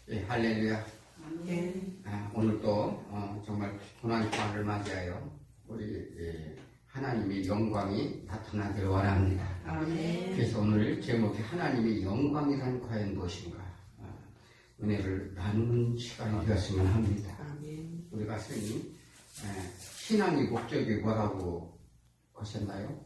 예, 할렐루야. 네. 오늘도 정말 고난주간을 맞이하여 우리 하나님의 영광이 나타나기를 원합니다. 아멘. 그래서 오늘 제목이 하나님의 영광이란 과연 무엇인가 은혜를 나누는 시간이 되었으면 합니다. 아멘. 우리가 선생님 신앙의 목적이 뭐라고 하셨나요?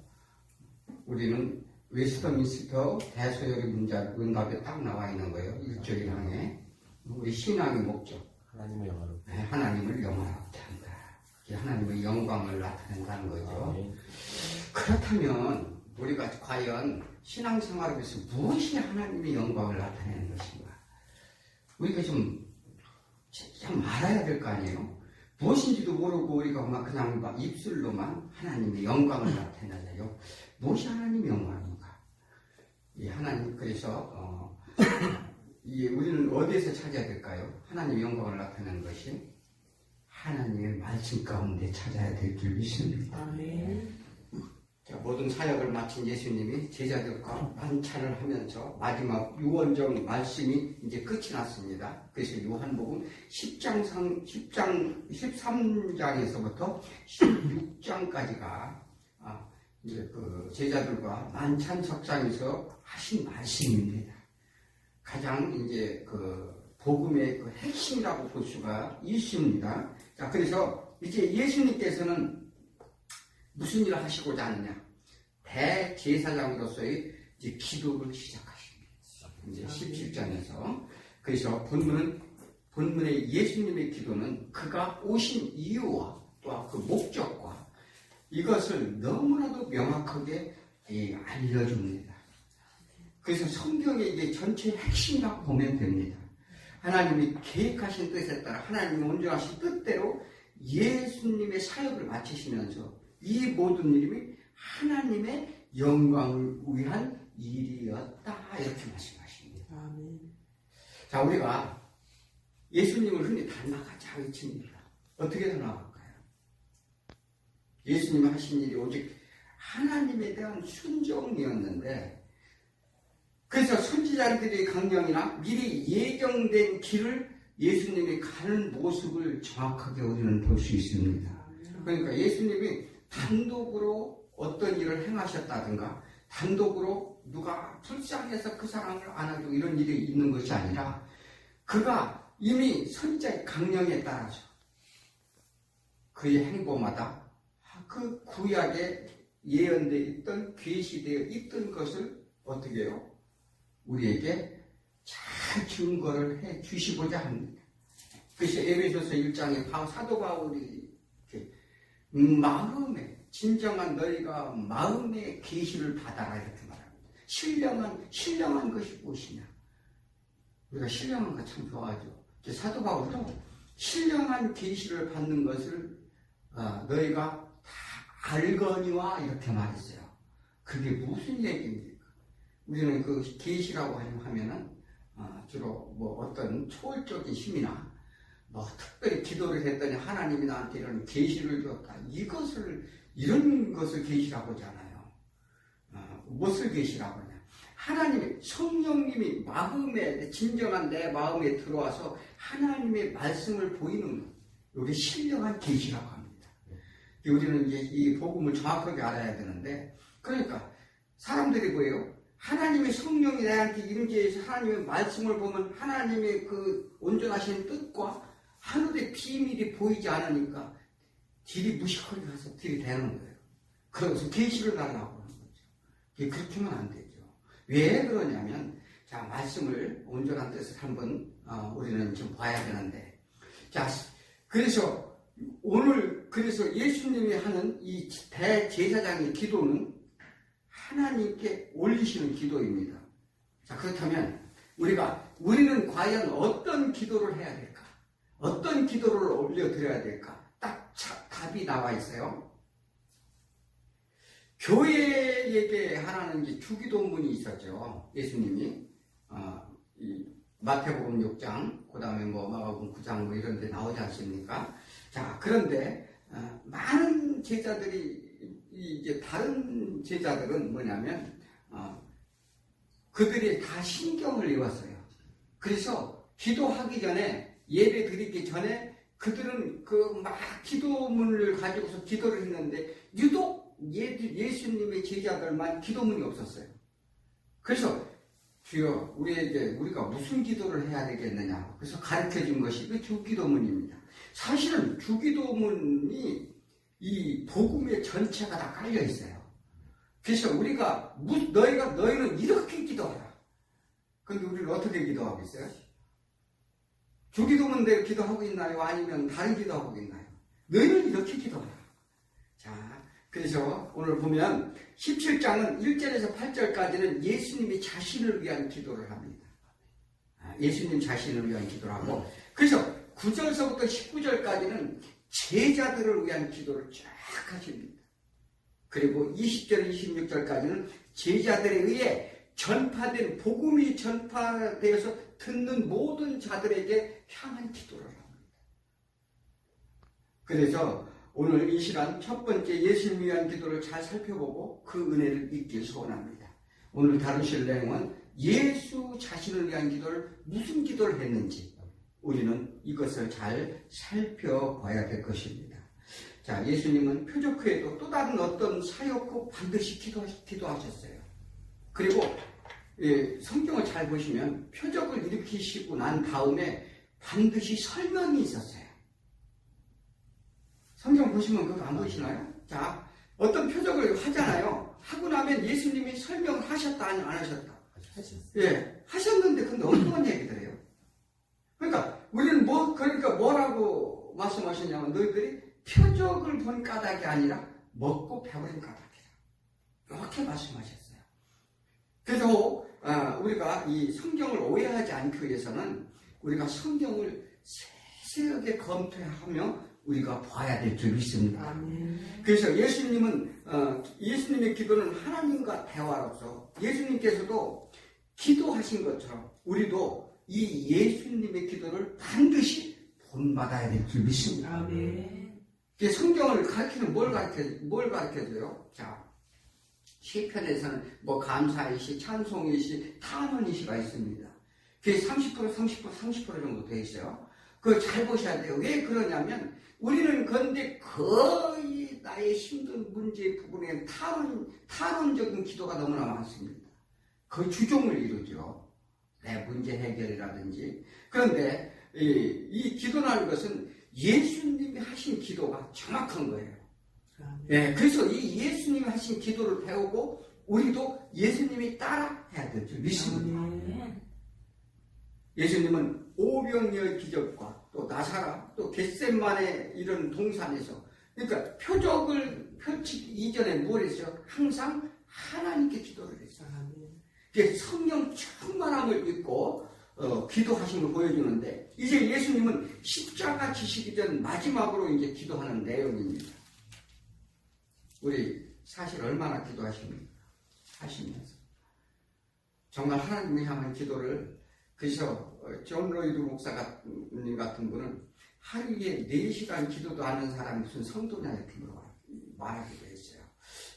우리는 웨스터민스터 대소열의 문답에 딱 나와 있는 거예요. 1절 1항에 우리 신앙의 목적 하나님의 영광을 하나님을 영화롭게 한다. 하나님의 영광을 나타낸다는 거죠. 네. 그렇다면 우리가 과연 신앙생활을 위해서 무엇이 하나님의 영광을 나타내는 것인가? 우리가 좀 알아야 될 거 아니에요? 무엇인지도 모르고 우리가 그냥 입술로만 하나님의 영광을 나타내나요? 무엇이 하나님의 영광인가? 하나님, 그래서 우리는 어디에서 찾아야 될까요? 하나님의 영광을 나타내는 것이 하나님의 말씀 가운데 찾아야 될 줄 믿습니다. 아멘. 자, 모든 사역을 마친 예수님이 제자들과 만찬을 하면서 마지막 유언적 말씀이 이제 끝이 났습니다. 그래서 요한복음 13장에서부터 16장까지가 이제 그 제자들과 만찬 석상에서 하신 말씀입니다. 가장 이제 그 복음의 그 핵심이라고 볼 수가 있습니다. 자, 그래서 이제 예수님께서는 무슨 일을 하시고자 하느냐? 대제사장으로서의 이제 기도를 시작하십니다. 이제 17장에서. 그래서 본문의 예수님의 기도는 그가 오신 이유와 또 그 목적과 이것을 너무나도 명확하게 알려줍니다. 그래서 성경의 이게 전체 핵심이라고 보면 됩니다. 하나님이 계획하신 뜻에 따라 하나님의 온전하신 뜻대로 예수님의 사역을 마치시면서 이 모든 일이 하나님의 영광을 위한 일이었다 이렇게 말씀하십니다. 아멘. 자, 우리가 예수님을 흔히 닮아가자 외칩니다. 어떻게 닮아갈까요? 예수님이 하신 일이 오직 하나님에 대한 순종이었는데 그래서 선지자들의 강령이나 미리 예정된 길을 예수님이 가는 모습을 정확하게 우리는 볼 수 있습니다. 그러니까 예수님이 단독으로 어떤 일을 행하셨다든가 단독으로 누가 불쌍해서 그 사람을 안아주고 이런 일이 있는 것이 아니라 그가 이미 선지자의 강령에 따라서 그의 행보마다 그 구약에 예언되어 있던 계시되어 있던 것을 어떻게 해요? 우리에게 잘 증거를 해 주시고자 합니다. 그래서 에베소서 1장에 사도 바울이 마음에 진정한 너희가 마음의 계시를 받아라 이렇게 말합니다. 신령한 것이 무엇이냐? 우리가 신령한 거 참 좋아하죠. 사도 바울도 신령한 계시를 받는 것을 너희가 다 알거니와 이렇게 말했어요. 그게 무슨 얘기입니까? 우리는 그 계시라고 하면은 주로 어떤 초월적인 힘이나 특별히 기도를 했더니 하나님이 나한테 이런 계시를 주었다. 이런 것을 계시라고 하잖아요. 무엇을 계시라고 하냐? 하나님의 성령님이 마음에 진정한 내 마음에 들어와서 하나님의 말씀을 보이는 것. 이게 신령한 계시라고 합니다. 우리는 이제 이 복음을 정확하게 알아야 되는데 그러니까 사람들이 뭐예요? 하나님의 성령이 나한테 임재해서 하나님의 말씀을 보면 하나님의 그 온전하신 뜻과 하늘의 비밀이 보이지 않으니까 딜이 무식하게 가서 딜이 되는 거예요. 그래서 계시를 달라고 하는 거죠. 그렇게 하면 안 되죠. 왜 그러냐면 자, 말씀을 온전한 뜻을 한번 우리는 좀 봐야 되는데 자, 그래서 오늘 그래서 예수님이 하는 이 대제사장의 기도는 하나님께 올리시는 기도입니다. 자, 그렇다면 우리는 과연 어떤 기도를 해야 될까? 어떤 기도를 올려드려야 될까? 딱 답이 나와 있어요. 교회에게 하라는 주기도문이 있었죠. 예수님이 이 마태복음 6장, 그 다음에 마가복음 9장 이런 데 나오지 않습니까? 자, 그런데 많은 제자들이 이제 다른 제자들은 뭐냐면 그들이 다 신경을 읽었어요. 그래서 기도하기 전에, 예배 드리기 전에 그들은 그 막 기도문을 가지고서 기도를 했는데 유독 예수님의 제자들만 기도문이 없었어요. 그래서 주여 우리가 무슨 기도를 해야 되겠느냐. 그래서 가르쳐 준 것이 그 주기도문입니다. 사실은 주기도문이 이 복음의 전체가 다 깔려 있어요. 그래서 너희는 이렇게 기도하라. 근데 우리는 어떻게 기도하고 있어요? 주기도문대로 기도하고 있나요? 아니면 다른 기도하고 있나요? 너희는 이렇게 기도하라. 자, 그래서 오늘 보면 17장은 1절에서 8절까지는 예수님이 자신을 위한 기도를 합니다. 예수님 자신을 위한 기도를 하고, 그래서 9절서부터 19절까지는 제자들을 위한 기도를 쫙 하십니다. 그리고 20절, 26절까지는 제자들에 의해 전파된 복음이 전파되어서 듣는 모든 자들에게 향한 기도를 합니다. 그래서 오늘 이 시간 첫 번째 예수님을 위한 기도를 잘 살펴보고 그 은혜를 잊길 소원합니다. 오늘 다루실 내용은 예수 자신을 위한 기도를 무슨 기도를 했는지 우리는 이것을 잘 살펴봐야 될 것입니다. 자, 예수님은 표적 후에도 또 다른 어떤 사역 후 반드시 기도하셨어요. 그리고 성경을 잘 보시면 표적을 일으키시고 난 다음에 반드시 설명이 있었어요. 성경 보시면 그거 안 보시나요? 자, 어떤 표적을 하잖아요. 하고 나면 예수님이 설명을 하셨다, 아니 안 하셨다? 예, 하셨는데 근데 어떤 얘기들이에요? 그러니까 우리는 뭐라고 말씀하셨냐면 너희들이 표적을 본 까닭이 아니라 먹고 배부른 까닭이다. 이렇게 말씀하셨어요. 그래서 우리가 이 성경을 오해하지 않기 위해서는 우리가 성경을 세세하게 검토하며 우리가 봐야 될 줄 믿습니다. 그래서 예수님의 기도는 하나님과 대화로서 예수님께서도 기도하신 것처럼 우리도 이 예수님의 기도를 반드시 본받아야 될 줄 믿습니다. 성경을 가르치는 뭘 가르쳐줘요? 자, 시편에서는 감사의시, 찬송의시, 탄원의시가 있습니다. 그게 30% 정도 되어 있어요. 그거 잘 보셔야 돼요. 왜 그러냐면 우리는 그런데 거의 나의 힘든 문제 부분에 탄원적인 기도가 너무나 많습니다. 거의 주종을 이루죠. 내 문제 해결이라든지. 그런데 이 기도라는 것은 예수님이 하신 기도가 정확한 거예요. 예, 그래서 이 예수님이 하신 기도를 배우고 우리도 예수님이 따라 해야 될 줄 믿습니다. 예수님은 오병이어의 기적과 또 나사라 또 겟셋만의 이런 동산에서 그러니까 표적을 펼치기 이전에 뭘 했어요? 항상 하나님께 기도를 했어요. 성령 충만함을 믿고 기도하신 걸 보여주는데 이제 예수님은 십자가 지시기 전 마지막으로 이제 기도하는 내용입니다. 우리 사실 얼마나 기도하십니까? 하시면서 정말 하나님을 향한 기도를 그래서 존 로이드 목사님 같은 분은 하루에 4시간 기도도 하는 사람이 무슨 성도냐 이렇게 말하기도 했어요.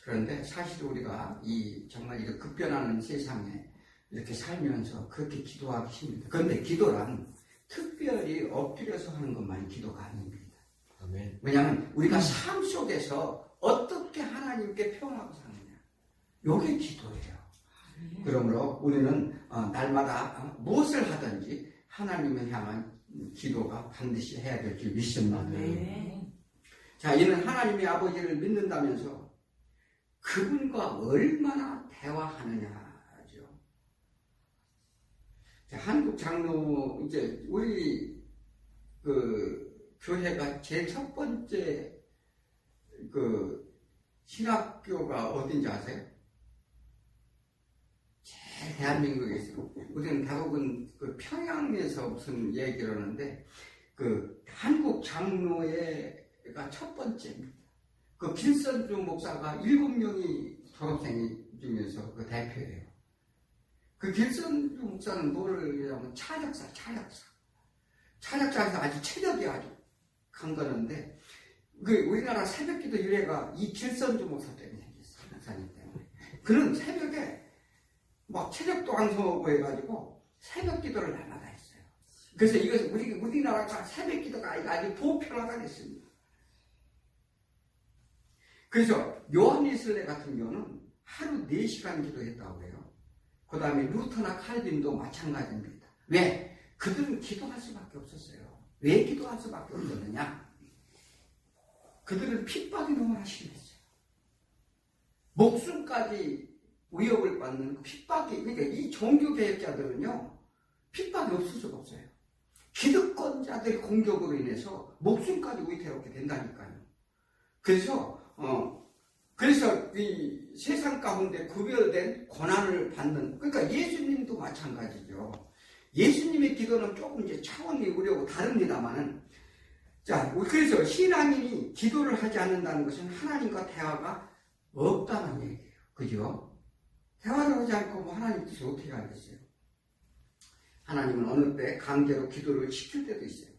그런데 사실 우리가 정말 이렇게 급변하는 세상에 이렇게 살면서 그렇게 기도하기 힘듭니다. 그런데 기도란 특별히 엎드려서 하는 것만이 기도가 아닙니다. 아멘. 왜냐하면 우리가 삶 속에서 어떻게 하나님께 표현하고 사느냐. 이게 기도예요. 그러므로 우리는 날마다 무엇을 하든지 하나님을 향한 기도가 반드시 해야 될 줄 믿습니다. 자, 이는 하나님의 아버지를 믿는다면서 그분과 얼마나 대화하느냐죠. 자, 한국 장로 이제 우리 교회가 제일 첫 번째 신학교가 어딘지 아세요? 대한민국에서 우리는 대부분 평양에서 무슨 얘기를 하는데 한국 장로회가 첫 번째입니다. 길선주 목사가 7명이 졸업생 중에서 대표예요. 길선주 목사는 뭐를 하면 차력사에서 아주 체력이 아주 강건한데 우리나라 새벽기도 유래가 이 길선주 목사 때문에 생겼어요. 목사님 때문에. 그는 새벽에 막 체력도 왕성하고 해가지고 새벽 기도를 날마다 했어요. 그래서 이것은 우리나라가 새벽 기도가 아주 보편화가 됐습니다. 그래서 요한일설례 같은 경우는 하루 4시간 기도했다고 해요. 그 다음에 루터나 칼빈도 마찬가지입니다. 왜? 그들은 기도할 수밖에 없었어요. 왜 기도할 수밖에 없었느냐? 그들은 핍박이 너무나 심했어요. 목숨까지 위협을 받는 그 핍박이, 그러니까 이 종교개혁자들은요, 핍박이 없을 수가 없어요. 기득권자들의 공격으로 인해서 목숨까지 위태롭게 된다니까요. 그래서 이 세상 가운데 구별된 고난을 받는, 그러니까 예수님도 마찬가지죠. 예수님의 기도는 조금 이제 차원이 우려고 다릅니다만은, 자, 그래서 신앙인이 기도를 하지 않는다는 것은 하나님과 대화가 없다는 얘기예요. 그죠? 대화를 하지 않고 뭐 하나님 뜻을 어떻게 알겠어요? 하나님은 어느 때 강제로 기도를 시킬 때도 있어요.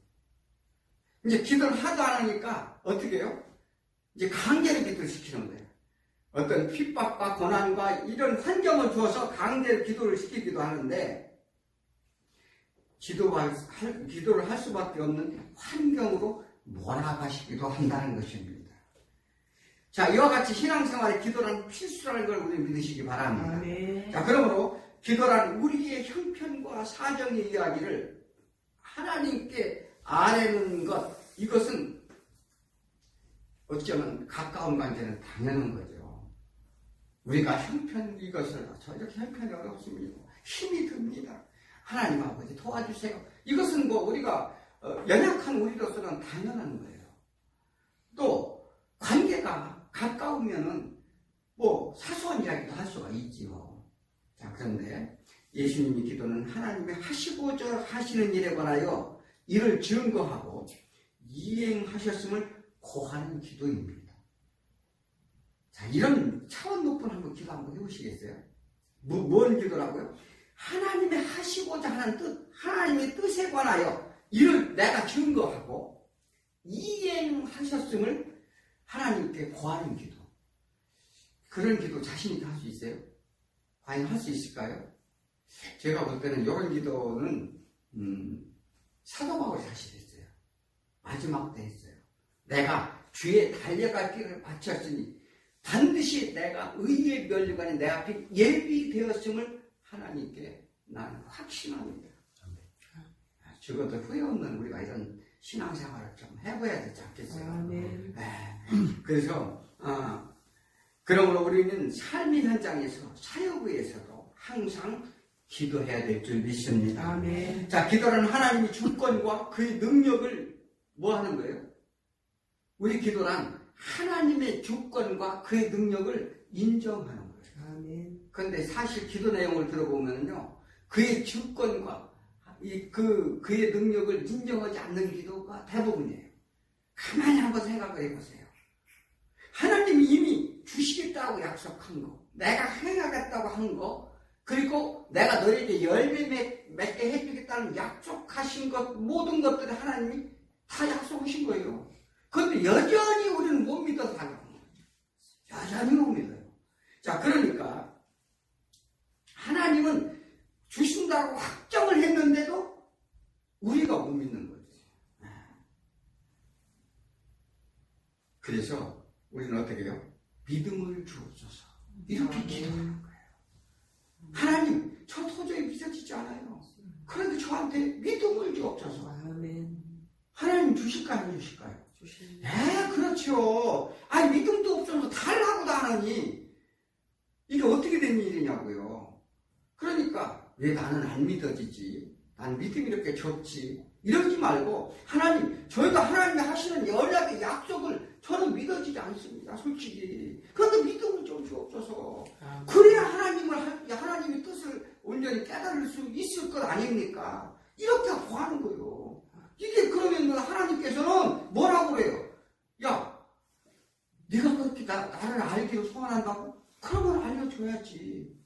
이제 기도를 하도 안 하니까 어떻게 해요? 이제 강제로 기도를 시키는 거예요. 어떤 핍박과 고난과 이런 환경을 주어서 강제로 기도를 시키기도 하는데, 기도를 할 수밖에 없는 환경으로 몰아가시기도 한다는 것입니다. 자, 이와 같이 신앙생활에 기도란 필수라는 걸 우리 믿으시기 바랍니다. 아멘. 자, 그러므로 기도란 우리의 형편과 사정의 이야기를 하나님께 아뢰는 것, 이것은 어쩌면 가까운 관계는 당연한 거죠. 우리가 이것을 저 이렇게 형편이 어렵습니다. 힘이 듭니다. 하나님 아버지 도와주세요. 이것은 뭐 우리가 연약한 우리로서는 당연한 거예요. 또 관계가 가까우면은 뭐 사소한 이야기도 할 수가 있지요. 자, 그런데 예수님의 기도는 하나님이 하시고자 하시는 일에 관하여 이를 증거하고 이행하셨음을 고하는 기도입니다. 자, 이런 차원 높은 한번 기도 한번 해보시겠어요? 뭔 기도라고요? 하나님이 하시고자 하는 뜻, 하나님의 뜻에 관하여 이를 내가 증거하고 이행하셨음을 하나님께 고하는 기도. 그런 기도 자신 있게 할 수 있어요? 과연 할 수 있을까요? 제가 볼 때는 이런 기도는 사도 바울이 사실 했어요. 마지막 때 했어요. 내가 주의 달려갈 길을 바쳤으니 반드시 내가 의의 면류관에 내 앞에 예비되었음을 하나님께 나는 확신합니다. 죽어도 후회 없는 우리가 이런 신앙생활을 좀 해봐야 되지 않겠어요? 그래서 그러므로 우리는 삶의 현장에서 사역에서도 항상 기도해야 될 줄 믿습니다. 아멘. 자, 기도는 하나님의 주권과 그의 능력을 뭐 하는 거예요? 우리 기도란 하나님의 주권과 그의 능력을 인정하는 거예요. 아멘. 그런데 사실 기도 내용을 들어보면요, 그의 주권과 그의 능력을 인정하지 않는 기도가 대부분이에요. 가만히 한번 생각을 해보세요. 하나님이 이미 주시겠다고 약속한 거, 내가 행하겠다고 한 거, 그리고 내가 너에게 열매 맺게 해주겠다는 약속하신 것, 모든 것들을 하나님이 다 약속하신 거예요. 그런데 여전히 우리는 못 믿어서 하는 거예요. 여전히 못 믿어요. 자, 그러니까 하나님은 주신다고 확정을 했는데도 우리가 못 믿는 거죠. 그래서 우리는 어떻게 해요? 믿음을 주옵소서. 이렇게 기도하는 거예요. 하나님, 저 도저히 믿어지지 않아요. 그런데 저한테 믿음을 주옵소서. 하나님 주실까요? 안 주실까요? 그렇죠. 아니, 믿음도 없어서 달라고도 안 하니 이게 어떻게 된 일이냐고요. 그러니까 왜 나는 안 믿어지지? 난 믿음이 이렇게 적지? 이러지 말고 하나님, 저희가 하나님이 하시는 연락의 약속을 저는 믿어지지 않습니다. 솔직히. 그런데 믿음을 좀 주옵소서. 그래야 하나님의 뜻을 온전히 깨달을 수 있을 것 아닙니까? 이렇게 구하는 거예요. 이게 그러면 하나님께서는 뭐라고 그래요? 야, 네가 그렇게 나를 알기로 소원한다고? 그러면 알려줘야지.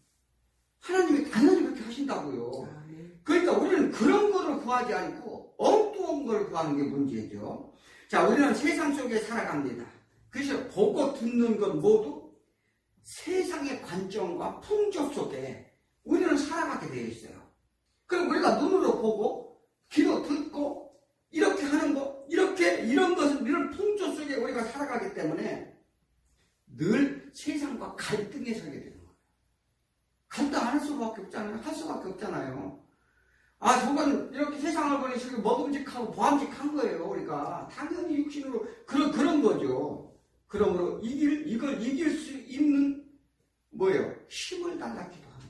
하나님이 당연히 그렇게 하신다고요. 그러니까 우리는 그런 거를 구하지 않고 엉뚱한 걸 구하는 게 문제죠. 자, 우리는 세상 속에 살아갑니다. 그래서 보고 듣는 것 모두 세상의 관점과 풍조 속에 우리는 살아가게 되어 있어요. 그럼 우리가 눈으로 보고 기도 듣고 이렇게 하는 거, 이런 것은 이런 풍조 속에 우리가 살아가기 때문에 늘 세상과 갈등에 서게 되는 거예요. 갈등 안 할 수밖에 없잖아요. 할 수밖에 없잖아요. 아, 저건 이렇게 세상을 보니 저게 먹음직하고 보암직한 거예요. 우리가 당연히 육신으로 그런 거죠. 그러므로 이걸 이길 수 있는 뭐예요? 힘을 달라 기도하는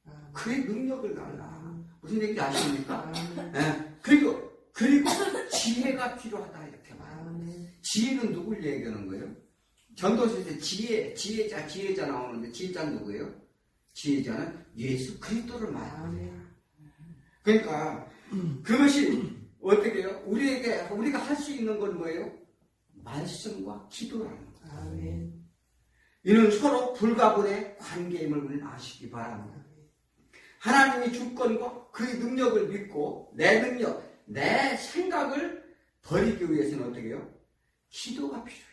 거예요. 그의 능력을 달라. 무슨 얘기인지 아십니까? 네. 그리고 지혜가 필요하다 이렇게 말합니다. 지혜는 누굴 얘기하는 거예요? 전도서에서 지혜자 나오는데 지혜자는 누구예요? 지혜자는 예수 그리스도를 말합니다. 그러니까 그것이 어떻게 해요? 우리가 할 수 있는 건 뭐예요? 말씀과 기도라는 거예요. 이는 서로 불가분의 관계임을 우리는 아시기 바랍니다. 하나님의 주권과 그의 능력을 믿고 내 능력, 내 생각을 버리기 위해서는 어떻게 해요? 기도가 필요해요.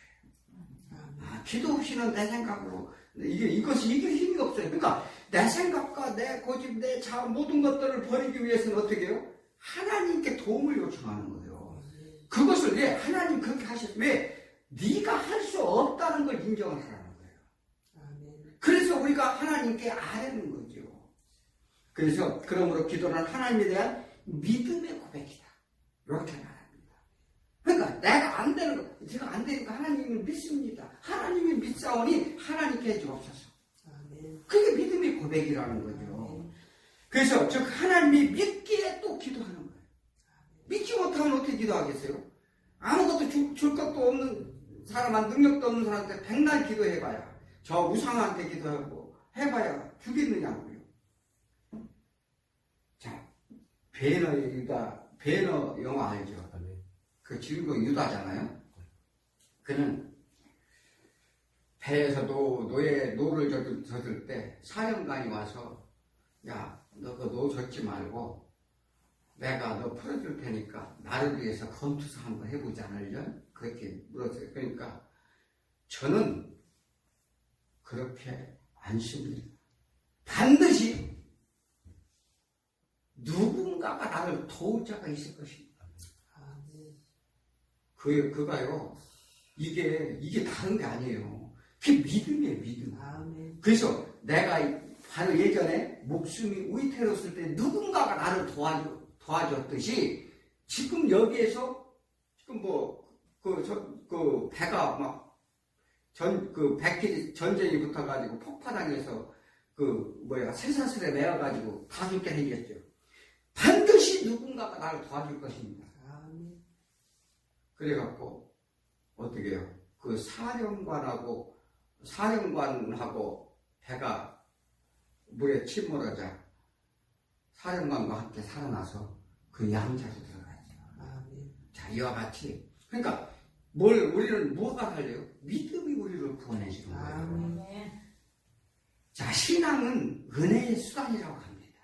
기도 없이는 내 생각으로 이것이 이길 힘이 없어요. 그러니까 내 생각과 내 고집, 내 자아 모든 것들을 버리기 위해서는 어떻게 해요? 하나님께 도움을 요청하는 거예요. 그것을 왜 하나님 그렇게 하셨어요? 왜? 네가 할 수 없다는 걸 인정을 하라는 거예요. 그래서 우리가 하나님께 아뢰는 거죠. 그래서 그러므로 기도는 하나님에 대한 믿음의 고백이다. 이렇게 말합니다. 그러니까 내가 안 되는 거, 제가 안 되니까 하나님을 믿습니다. 하나님이 믿사오니 하나님께 해주옵소서. 그게 믿음의 고백이라는 거죠. 그래서 즉 하나님이 믿기에 또 기도하는 거예요. 믿지 못하면 어떻게 기도하겠어요? 아무것도 줄 것도 없는 사람한 능력도 없는 사람한테 백날 기도해봐야 저 우상한테 기도하고 해봐야 주겠느냐고요. 자, 배너 영화 알죠? 그 주인공 유다잖아요. 그는 배에서도 노를 젖을 때 사령관이 와서 야, 너 그 노 젖지 말고 내가 너 풀어줄 테니까 나를 위해서 검투사 한번 해보지 않을려? 그렇게 물었어요. 그러니까 저는 그렇게 안 쉽니다. 반드시 누군가가 나를 도울 자가 있을 것입니다. 그가요, 이게 다른 게 아니에요. 그게 믿음이에요, 믿음. 그래서 내가 바로 예전에 목숨이 위태로웠을 때 누군가가 나를 도와줬듯이 지금 여기에서 지금 배가 막 백길이 전쟁이 붙어가지고 폭파당해서 쇠사슬에 매어가지고 다 죽게 생겼죠. 반드시 누군가가 나를 도와줄 것입니다. 그래갖고 어떻게 해요? 그 사령관하고 배가 물에 침몰하자 사령관과 함께 살아나서 그 양자로 들어가죠. 자, 이와 같이 그러니까 우리는 뭐가 달려요? 믿음이 우리를 구원해주는 거예요. 자, 신앙은 은혜의 수단이라고 합니다.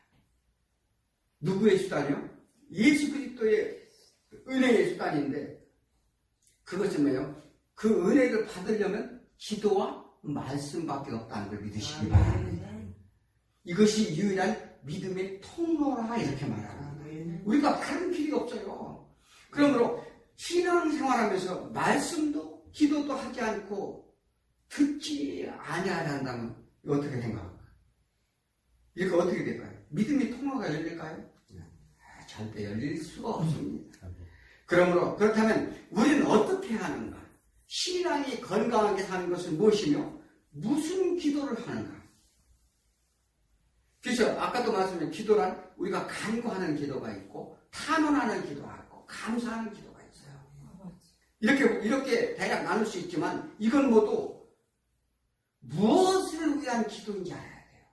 누구의 수단이요? 예수 그리스도의 은혜의 수단인데 그것은 뭐예요? 그 은혜를 받으려면 기도와 말씀밖에 없다는 걸 믿으시기 바랍니다. 이것이 유일한 믿음의 통로라 이렇게 말합니다. 우리가 다른 길이 없어요. 그러므로 신앙생활하면서 말씀도 기도도 하지 않고 듣지 아니한다면 어떻게 생각할까요? 이렇게 어떻게 될까요? 믿음의 통로가 열릴까요? 절대 열릴 수가 없습니다. 그러므로 그렇다면 우리는 어떻게 하는가? 신앙이 건강하게 사는 것은 무엇이며 무슨 기도를 하는가? 그래서 아까도 말씀드린 기도란 우리가 간구하는 기도가 있고 탄원하는 기도가 있고 감사하는 기도가 있어요. 이렇게 대략 나눌 수 있지만 이건 모두 무엇을 위한 기도인지 알아야 돼요.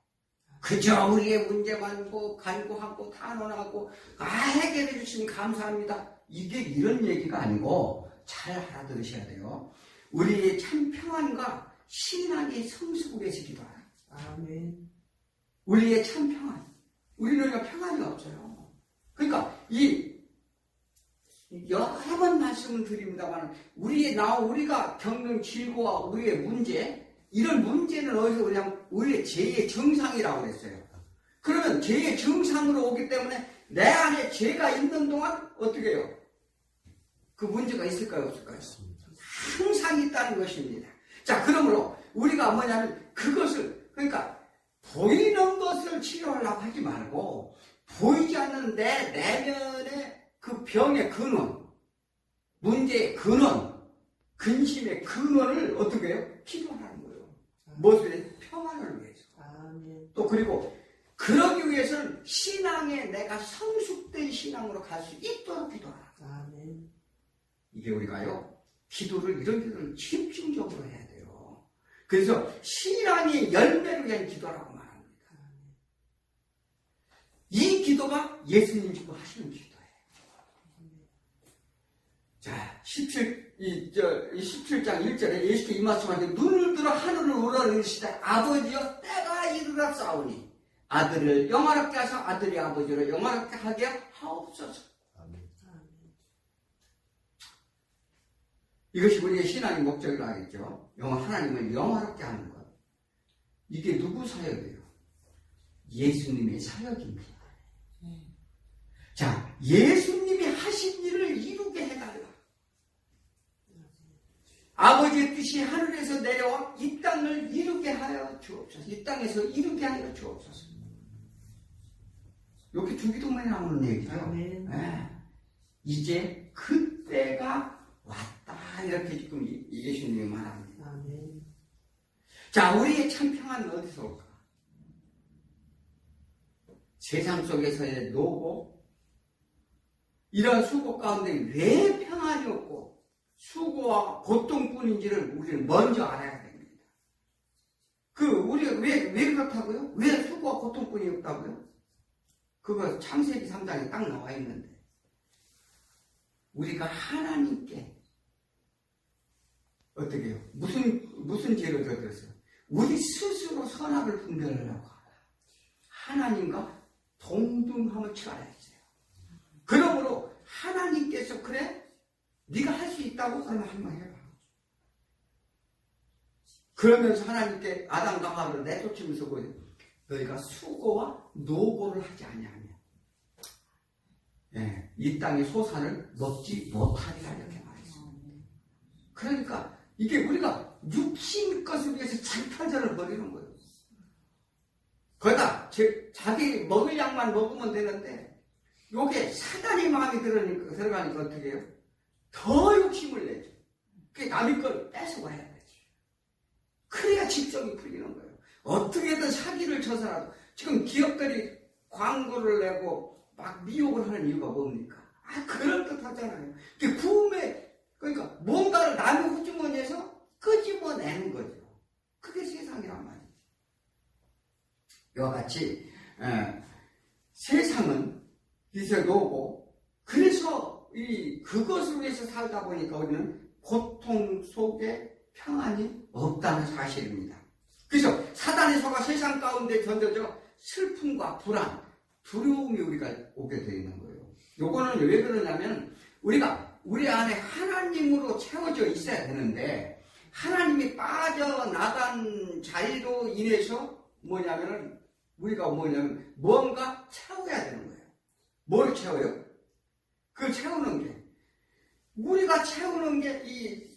그저 우리의 문제만 간구하고 탄원하고 해결해 주시면 감사합니다. 이게 이런 얘기가 아니고 잘 알아들으셔야 돼요. 우리의 참 평안과 신앙의 성숙을 위해서 기도하라. 아멘. 우리의 참 평안. 우리는 평안이 없어요. 그러니까 여러 번 말씀을 드립니다만 우리가 겪는 질고와 우리의 문제, 이런 문제는 어디서 그냥 우리의 죄의 증상이라고 그랬어요. 그러면 죄의 증상으로 오기 때문에 내 안에 죄가 있는 동안 어떻게 해요? 그 문제가 있을까요? 없을까요? 항상 있다는 것입니다. 자, 그러므로 우리가 뭐냐면 그것을, 그러니까 보이는 것을 치료하려고 하지 말고 보이지 않는 내 내면의 그 병의 근원, 문제의 근원, 근심의 근원을 어떻게 해요? 기도하는 거예요. 무엇을? 평안을 위해서. 아멘. 또 그리고 그러기 위해서는 신앙에 내가 성숙된 신앙으로 갈 수 있도록 기도하라. 아멘. 이게 우리가요, 기도를, 이런 기도를 집중적으로 해야 돼요. 그래서 신앙이 열매를 위한 기도라고 말합니다. 이 기도가 예수님 지금 하시는 기도예요. 자, 17장 1절에 예수께서 이 말씀하는데, 눈을 들어 하늘을 우러르시되 아버지여 때가 이르러 싸우니 아들을 영화롭게 하사 아들이 아버지를 영화롭게 하게 하옵소서. 이것이 우리의 신앙의 목적이라 하겠죠. 하나님을 영화롭게 하는 것. 이게 누구 사역이에요? 예수님의 사역입니다. 자, 예수님이 하신 일을 이루게 해달라. 아버지의 뜻이 하늘에서 내려와 이 땅을 이루게 하여 주옵소서. 이 땅에서 이루게 하여 주옵소서. 여기 주기도문에 나오는 얘기죠. 네. 이제 그때가 왔다. 이렇게 지금 예수님이 말합니다. 아멘. 자, 우리의 참 평안은 어디서 올까? 세상 속에서의 노고, 이런 수고 가운데 왜 평안이 없고 수고와 고통뿐인지를 우리는 먼저 알아야 됩니다. 우리가 왜 그렇다고요? 왜 수고와 고통뿐이 없다고요? 그거 창세기 3장에 딱 나와 있는데, 우리가 하나님께 어떻게 해요? 무슨 죄를 저질렀어요? 우리 스스로 선악을 분별하려고 하나님과 동등함을 취하였어요. 그러므로 하나님께서 그래? 네가 할 수 있다고? 그러면 한번 해봐. 그러면서 하나님께 아담과 하와를 내쫓으면서 너희가 수고와 노고를 하지 아니하면 이 땅의 소산을 먹지 못하리라 이렇게 말했습니다. 그러니까 이게 우리가 육신 것을 위해서 장탄전을 벌이는 거예요. 거기다 자기 먹을 양만 먹으면 되는데 요게 사단의 마음이 들어가니까 어떻게 해요? 더 욕심을 내죠. 그게 남의 걸 뺏어와야 되죠. 그래야 직성이 풀리는 거예요. 어떻게든 사기를 쳐서라도, 지금 기업들이 광고를 내고 막 미혹을 하는 이유가 뭡니까? 그럴 듯 하잖아요. 그러니까 뭔가를 남의 호주머니에서 끄집어내는 거죠. 그게 세상이란 말이죠. 이와 같이 세상은 이제 노고, 그래서 그것을 위해서 살다 보니까 우리는 고통 속에 평안이 없다는 사실입니다. 그래서 사단의 소가 세상 가운데 던져져 슬픔과 불안, 두려움이 우리가 오게 되어 있는 거예요. 요거는 왜 그러냐면 우리가 우리 안에 하나님으로 채워져 있어야 되는데, 하나님이 빠져나간 자리로 인해서 우리가 뭔가 채워야 되는 거예요. 뭘 채워요? 그 채우는 게, 우리가 채우는 게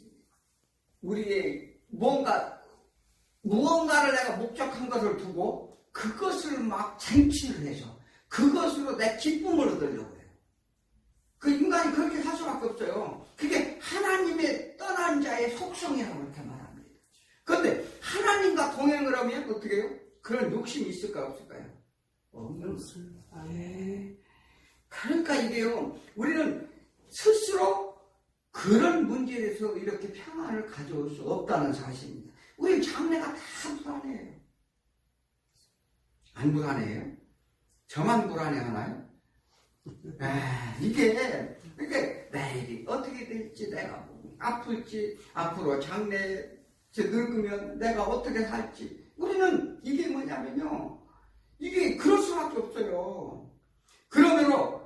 우리의 무언가를 내가 목적한 것을 두고 그것을 막 쟁취를 해서 그것으로 내 기쁨을 얻으려고 해요. 그 인간이 그렇게 할 수밖에 없어요. 그게 하나님의 떠난 자의 속성이라고 이렇게 말합니다. 그런데 하나님과 동행을 하면 어떻게 해요? 그런 욕심이 있을까요? 없을까요? 없는 거예요. 그러니까 이게요, 우리는 스스로 그런 문제에 대해서 이렇게 평안을 가져올 수 없다는 사실입니다. 우리 장래가 다 불안해요. 안 불안해요? 저만 불안해하나요? 이게 내일이 어떻게 될지, 내가 아플지, 앞으로 장래 늙으면 내가 어떻게 살지, 우리는 이게 뭐냐면요, 이게 그럴 수밖에 없어요. 그러면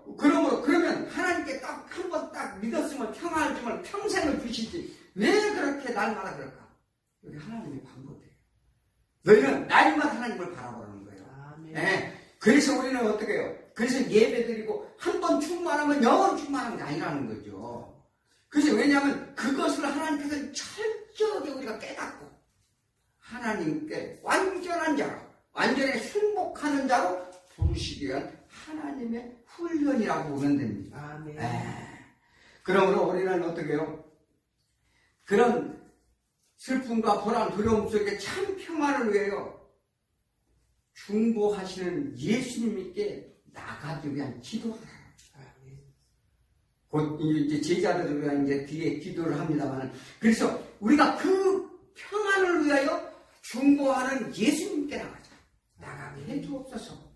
하나님께 딱 한 번 딱 믿었으면 평안을 주면 평생을 주시지, 왜 그렇게 날마다 그럴까? 이게 하나님의 방법이에요. 너희는 날마다 하나님을 바라보는 거예요. 그래서 우리는 어떻게 해요? 그래서 예배드리고 한 번 충만하면 영원 충만한 게 아니라는 거죠. 그래서 왜냐하면 그것을 하나님께서 철저하게 우리가 깨닫고 하나님께 완전한 자로, 완전히 순복하는 자로 부르시기 위한 하나님의 훈련이라고 보면 됩니다. 아멘. 그러므로 우리는 어떻게 해요? 그런 슬픔과 불안, 두려움 속에 참 평안을 위하여 중보하시는 예수님께 나가기 위한 기도를 해요. 곧 이제 제자들을 위한 이제 뒤에 기도를 합니다만, 그래서 우리가 그 평안을 위하여 중보하는 예수님께 나가자. 나가게 해주옵소서.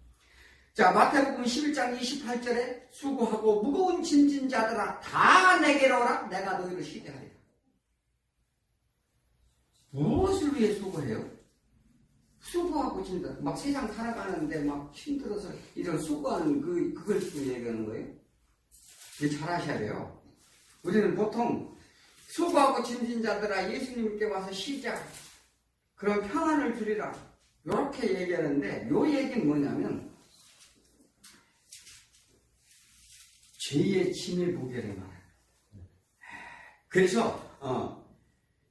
자, 마태복음 11장 28절에 수고하고 무거운 짐진 자들아 다 내게로 오라. 내가 너희를 쉬게 하리라. 무엇을 위해 수고해요? 수고하고 힘들어. 막 세상 살아가는데 막 힘들어서 이런 수고하는 그걸 지금 얘기하는 거예요? 이게 잘 아셔야 돼요. 우리는 보통 수고하고 짐진 자들아 예수님께 와서 쉬자. 그런 평안을 주리라. 이렇게 얘기하는데 요 얘기는 뭐냐면 죄의 짐을 무게를 말해요. 그래서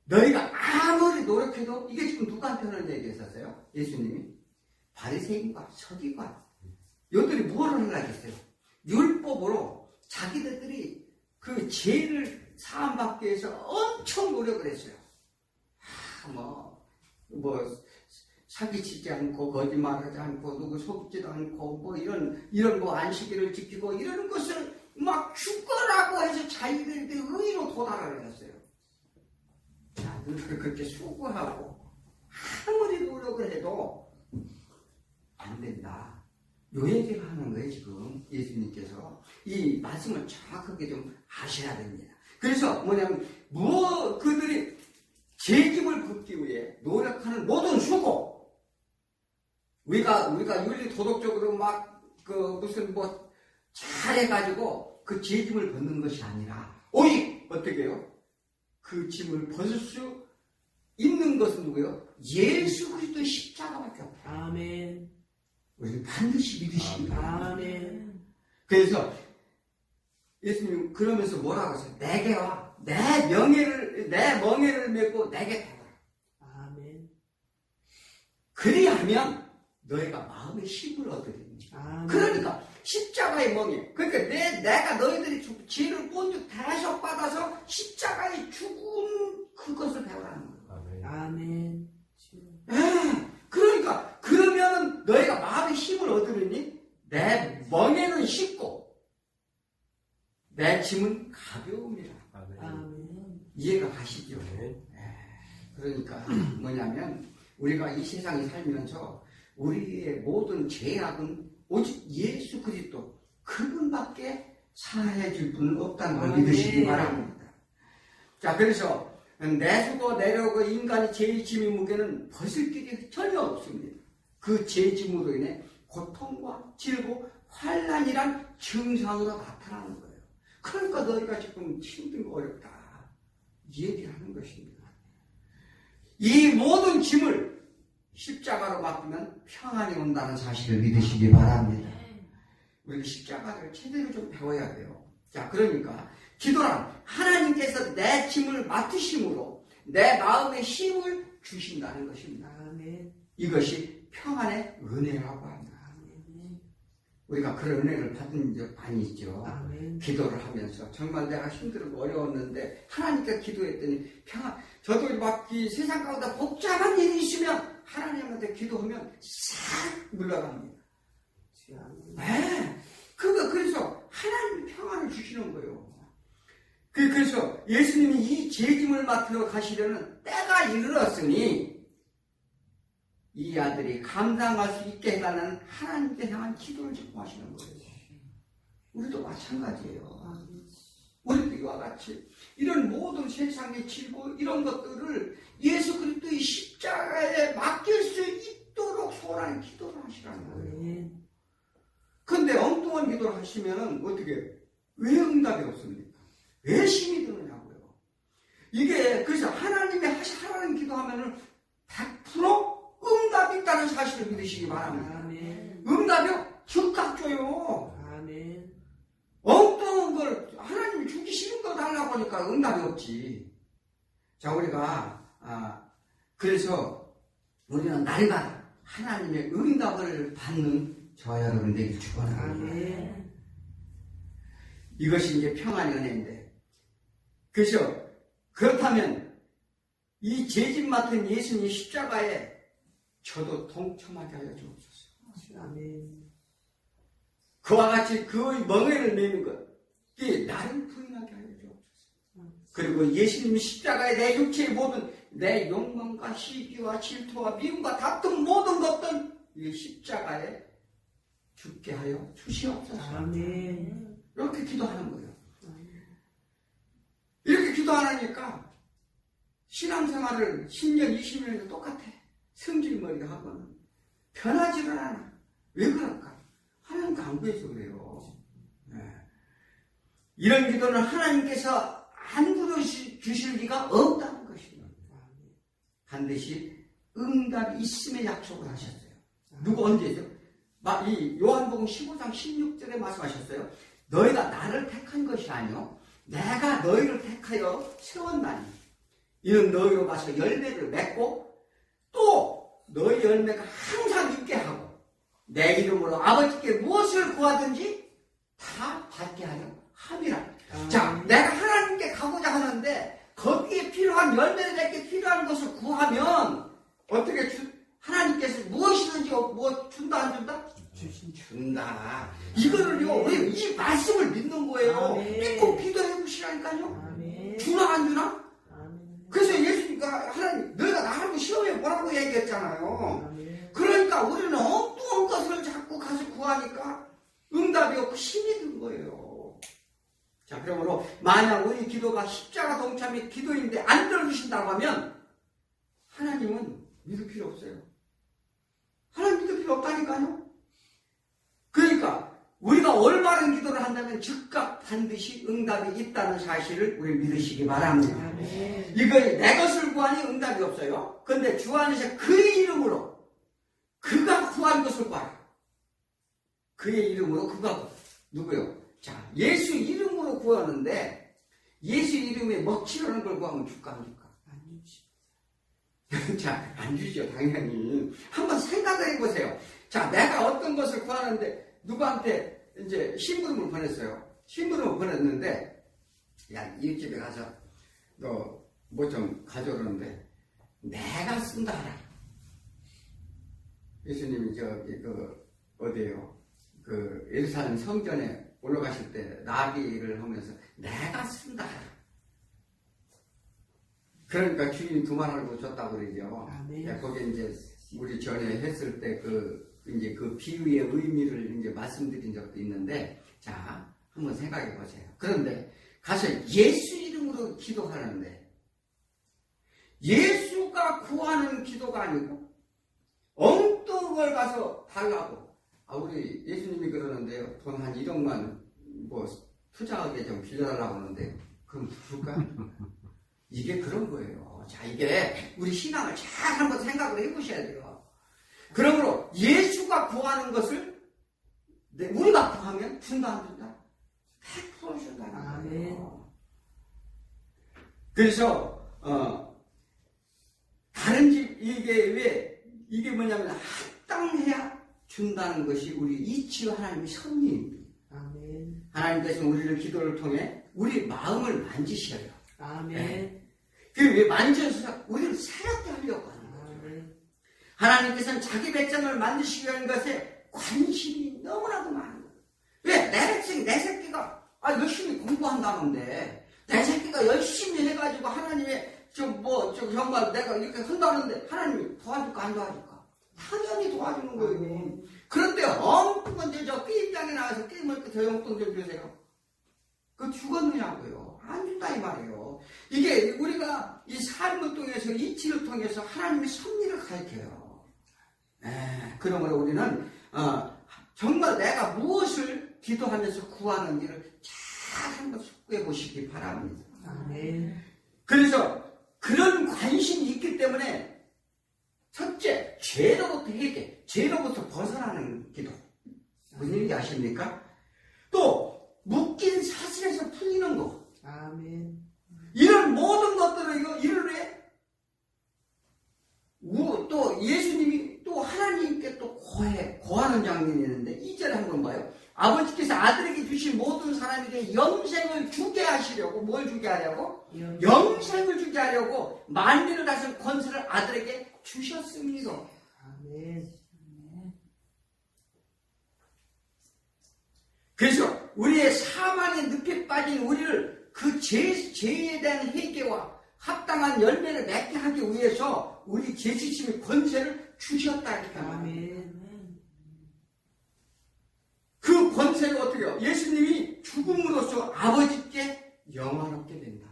너희가 아무리 노력해도 이게 지금 누구한테는 얘기했었어요? 예수님이 바리새인과 서기관 요들이 뭘 하려겠어요? 율법으로 자기들이 그 죄를 사함받기 위해서 엄청 노력을 했어요. 사기치지 않고 거짓말하지 않고 누구 속지도 않고 뭐 이런 뭐 안식일을 지키고 이런 것을 막 죽어라고 해서 자기들이 의로 도달을 했어요. 자, 그렇게 수고하고 아무리 노력을 해도 안 된다. 요 얘기를 하는 거예요, 지금 예수님께서. 이 말씀을 정확하게 좀 아셔야 됩니다. 그래서 뭐냐면 그들이 죄짐을 벗기 위해 노력하는 모든 수고, 우리가 윤리 도덕적으로 무슨 잘해가지고 그 죄짐을 벗는 것이 아니라 오직 어떻게 해요? 그 짐을 벗을 수 있는 것은 누구예요? 예수 그리스도의 십자가밖에 없다. 아멘. 우리는 반드시 믿으십니다. 아멘. 그래서 예수님 그러면서 뭐라고 하세요? 내게 와. 내 멍에를 메고 내게 타라. 아멘. 그리하면 너희가 마음의 힘을 얻으리니. 그러니까 십자가의 멍에. 그러니까 내가 너희들이 죄를 본즉 대속받아서 십자가의 죽은 그것을 배우라는 거예요. 아멘. 그러니까 그러면 너희가 마음의 힘을 얻으리니 내 멍에는 쉽고 내 짐은 가벼움이라. 아멘. 이해가 가시죠? 그러니까 뭐냐면 우리가 이 세상에 살면서 우리의 모든 죄악은 오직 예수 그리스도 그분밖에 사해 줄 분은 없다는 걸 믿으시기 바랍니다. 자, 그래서 내 수고 내려고 인간이 죄의 짐의 무게는 벗을 길이 전혀 없습니다. 그 죄 짐으로 인해 고통과 질고 환난이란 증상으로 나타나는 거예요. 그러니까 너희가 지금 힘든 거 어렵다 이 얘기를 하는 것입니다. 이 모든 짐을 십자가로 바꾸면 평안이 온다는 사실을 믿으시기 바랍니다. 우리 십자가를 제대로 좀 배워야 돼요. 자, 그러니까 기도란 하나님께서 내 짐을 맡으심으로 내 마음에 힘을 주신다는 것입니다. 아멘. 이것이 평안의 은혜라고 합니다. 아멘. 우리가 그런 은혜를 받은 적 많이 있죠. 아멘. 기도를 하면서 정말 내가 힘들고 어려웠는데 하나님께 기도했더니 평안. 저도 막 이 세상 가운데 복잡한 일이 있으면 하나님한테 기도하면 싹 물러갑니다. 네. 그래서 하나님이 평안을 주시는 거예요. 그래서 예수님이 이 죄짐을 맡으러 가시려는 때가 이르렀으니 이 아들이 감당할 수 있게 해달라는 하나님께 향한 기도를 제공하시는 거예요. 우리도 마찬가지예요. 우리도 이와 같이 이런 모든 세상의 질고 이런 것들을 예수 그리스도의 십자가에 맡길 수 있도록 소원하는 기도를 하시라는 거예요. 근데 엉뚱한 기도를 하시면은 어떻게 왜 응답이 없습니까? 왜 힘이 드느냐고요. 이게 그래서 하나님이 하라는 기도하면은 100% 응답이 있다는 사실을 믿으시기 바랍니다. 아멘. 응답이요? 즉각 줘요. 아멘. 엉뚱한 걸 하나님이 주기 싫은 거 달라고 하니까 응답이 없지. 자, 우리가 그래서 우리는 날마다 하나님의 응답을 받는 저와 여러분 되길 축원합니다. 아멘. 이것이 이제 평안의 은혜인데, 그래서 그렇다면 이 죄짐 맡은 예수님 십자가에 저도 동참하게 하여 주옵소서. 아멘. 그와 같이 그의 멍에를 메는 것, 이 나를 부인하게 하여 주옵소서. 그리고 예수님 십자가에 내 육체의 모든 내 욕망과 시기와 질투와 미움과 다툼 모든 것들 이 십자가에 죽게 하여 주시옵소서. 아멘. 이렇게 기도하는 거예요. 이렇게 기도하니까 신앙생활을 10년, 20년도 똑같아. 성질머리가 하고는 변하지를 않아. 왜 그럴까? 하나님께 안 구해서 그래요. 네. 이런 기도는 하나님께서 안 들어주실 리가 없다는 것입니다. 반드시 응답이 있음의 약속을 하셨어요. 누구 언제죠? 이 요한복음 15장 16절에 말씀하셨어요. 너희가 나를 택한 것이 아니요 내가 너희를 택하여 세웠나니 이는 너희로 가서 열매를 맺고 또 너희 열매가 항상 있게 하고 내 이름으로 아버지께 무엇을 구하든지 다 받게 하려 함이라. 자, 내가 하나님께 가고자 하는데 거기에 필요한 열매를 맺게 필요한 것을 구하면 어떻게 하나님께서 무엇이든지 뭐 준다 안 준다? 준다. 이거를요, 우리 이 말씀을 믿는 거예요. 아멘. 믿고 기도해 보시라니까요. 아멘. 주나 안 주나? 아멘. 그래서 예수님과 하나님, 너희가 나하고 시험해 보라고 얘기했잖아요. 아멘. 그러니까 우리는 엉뚱한 것을 자꾸 가서 구하니까 응답이 없고 힘이 든 거예요. 자, 그러므로 만약 우리 기도가 십자가 동참의 기도인데 안 들어주신다고 하면 하나님은 믿을 필요 없어요. 하나님 믿을 필요 없다니까요. 그러니까 우리가 올바른 기도를 한다면 즉각 반드시 응답이 있다는 사실을 우리 믿으시기 바랍니다. 아멘. 이거 내 것을 구하니 응답이 없어요. 그런데 주 안에서 그의 이름으로 그가 구한 것을 구하라. 그의 이름으로 그가 누구요? 자, 예수 이름으로 구하는데 예수 이름에 먹칠하는 걸 구하면 줄까 안 줄까? 안 주시. 자, 안 주죠, 당연히. 한번 생각을 해보세요. 자, 내가 어떤 것을 구하는데 누구한테 이제 심부름을 보냈어요. 심부름을 보냈는데, 야, 이 집에 가서 너 뭐 좀 가져오는데 내가 쓴다 하라. 예수님이 저기 어디에요? 그 예루살렘 성전에 올라가실 때 나비를 하면서 내가 쓴다 하라. 그러니까 주인이 두말하고 줬다고 그러죠. 아멘. 거기 이제 우리 전에 했을 때 이제 그 비유의 의미를 이제 말씀드린 적도 있는데, 자, 한번 생각해 보세요. 그런데 가서 예수 이름으로 기도하는데, 예수가 구하는 기도가 아니고, 엉뚱한 걸 가서 달라고. 우리 예수님이 그러는데요. 돈 한 1억만 뭐 투자하게 좀 빌려달라고 하는데, 그럼 줄까? 이게 그런 거예요. 자, 이게 우리 신앙을 잘 한번 생각을 해보셔야 돼요. 그러므로 예수가 구하는 것을 우리가 구하면 준다 안 준다? 100% 준다는 거예요. 그래서 다른 집 이게 뭐냐면 합당해야 준다는 것이 우리 이치와 하나님의 섭리입니다. 아멘. 하나님께서는 우리를 기도를 통해 우리 마음을 만지셔요. 아멘. 네. 왜 만져서 우리를 새롭게 하려고 하는 거죠. 아멘. 하나님께서는 자기 백성을 만드시기 위한 것에 관심이 너무나도 많은 거예요. 왜? 내 새끼가 열심히 공부한다는데 내 새끼가 열심히 해가지고 하나님의 정말 내가 이렇게 한다는데 하나님이 도와줄까 안 도와줄까? 당연히 도와주는 거예요. 그런데 엉뚱한 저 게임장에 나가서 게임을 더 용돈 좀 주세요. 그거 죽었느냐고요. 안 준다 이 말이에요. 이게 우리가 이 삶을 통해서 이치를 통해서 하나님의 섭리를 가르쳐요. 그러므로 우리는 정말 내가 무엇을 기도하면서 구하는지를 잘 한번 숙고해 보시기 바랍니다. 아멘. 그래서 그런 관심이 있기 때문에 첫째, 죄로부터 해결, 죄로부터 벗어나는 기도. 무슨 얘기 아십니까? 또 묶인 사슬에서 풀리는 거. 아멘. 이런 모든 것들을 이루래. 또 예수님이 또 하나님께 또 고하는 장면이 있는데 2절에 한번 봐요. 아버지께서 아들에게 주신 모든 사람에게 영생을 주게 하시려고, 뭘 주게 하려고? 영생을 주게 하려고 만민을 다스린 권세를 아들에게 주셨습니다. 아멘. 그래서 우리의 사망의 늪에 빠진 우리를 그 죄에 대한 회개와 합당한 열매를 맺게 하기 위해서 우리 죄지심의 권세를 주셨다 이렇게 말합니다. 아멘. 그 권세가 어떻게 해요? 예수님이 죽음으로써 아버지께 영화롭게 된다.